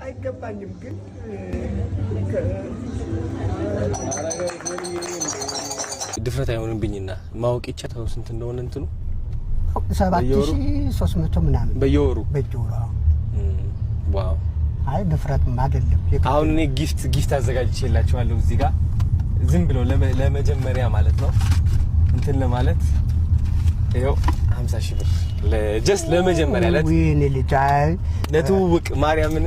አይገባኝም ግን ድፍረት አይሆንብኝና ማወቅ ይቻላል ስንት እንደሆነ እንትኑ 7300 ምናምን በየወሩ ዋው አይ ድፍረትም አይደለም አሁን እኔ ጊፍት አዘጋጅቼላችኋለሁ እዚህ ጋር ዝም ብሎ ለመጀመሪያ ማለት ነው እንትን ለማለት ይሄው 50,000 ብር ለጀስት ለመጀመሪያ ወይኔ ልጅ ለትውውቅ ማርያምን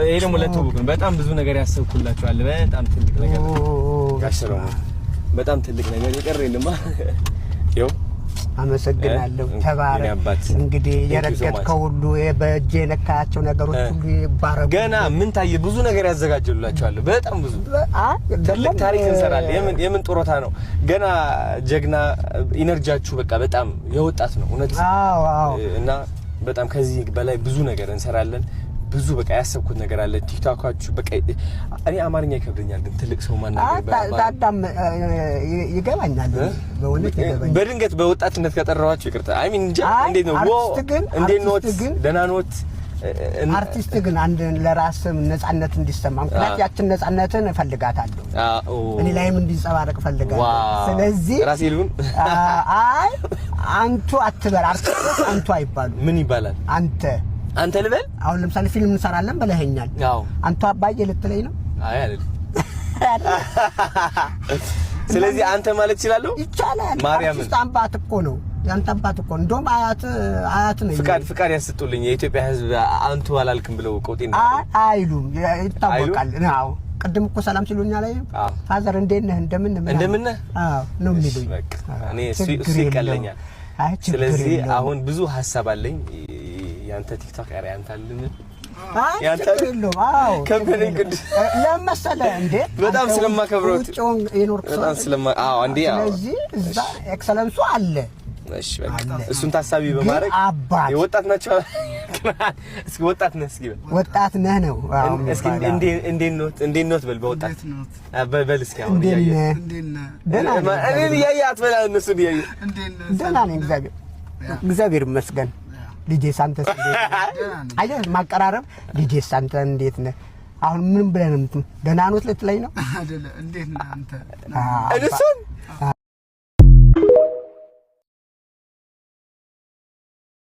ይሄ ደግሞ ለትውውቅ በጣም ብዙ ነገር ያሰብኩላችኋል በጣም ትልቅ ነገር ጋሽረው በጣም ትልቅ ነገር ይቀር የለማ ይሄው አመሰግናለሁ ተባረክ እንግዲህ የረገጥከው ሁሉ በእጄ ነካቸው ነገሮች ሁሉ ይባረኩ ገና ምን ታየ ብዙ ነገር ያዘጋጀሉላችኋል በጣም ብዙ ትልቅ ታሪክ እንሰራለን የምን ጦሮታ ነው ገና ጀግና ኢነርጂያችሁ በቃ በጣም የወጣት ነው እውነት አዎ እና በጣም ከዚህ በላይ ብዙ ነገር እንሰራለን ብዙ በቃ ያሰብኩት ነገር አለ ቲክቶካችሁ በቃ እኔ አማርኛ ይከብደኛል ግን ትልቅ ሰው ማናገር በጣም ይገባኛል በእውነት ይገባኛል በድንገት በወጣትነት ከጠራዋችሁ ይቅርታ አይ ሚን እንዴት ነው እንዴት ነው ደህና ኖት አርቲስት ግን አንድ ለራስም ነፃነት እንዲሰማ ምክንያት ያችን ነፃነትን እፈልጋታለሁ እኔ ላይም እንዲንጸባረቅ እፈልጋለሁ ስለዚህ ራሴ ልሁን አይ አንቱ አትበል አርቲስት አንቱ አይባሉ ምን ይባላል አንተ ልበል አሁን ለምሳሌ ፊልም እንሰራለን በለኸኛል አንተ አባዬ ልትለኝ ነው አይ አይደል ስለዚህ አንተ ማለት ይችላል ማርያም አባት እኮ ነው ያንተ አባት እኮ እንደውም አያት ነው ፍቃድ ያስጡልኝ የኢትዮጵያ ህዝብ አንቱ አላልክም ብለው ቆጤን አይሉም ይታወቃል አዎ ቅድም እኮ ሰላም ሲሉኛ ላይ ፋዘር እንዴት ነህ እንደምን አዎ ነው የሚሉኝ እኔ እሱ ይቀለኛል ስለዚህ አሁን ብዙ ሐሳብ አለኝ ያንተ ቲክቶክ አረ ያንተ አለኝ ያንተ አዎ ከበደኝ ቅድ ለምሳሌ እንዴ በጣም ስለማከብረው በጣም አዎ እንዴ አዎ ስለዚህ እዛ ኤክሰለንሱ አለ እሺ በቃ እሱን ታሳቢ በማድረግ የወጣት ናቸው እስኪ ወጣት ነህ እስኪ ወጣት ነህ ነው አዎ እስኪ እንዴት ነው በል በወጣት በል እስኪ አሁን እኔ ያያት በላ እነሱ ያዩ ደህና ነኝ እግዚአብሔር ይመስገን ልጄ ሳንተስ አየህ ማቀራረብ ልጄ ሳንተ እንዴት ነህ አሁን ምን ብለህ ነው ደህና ኖት ልትለኝ ነው አይደለ እንዴት ነህ አንተ እሱን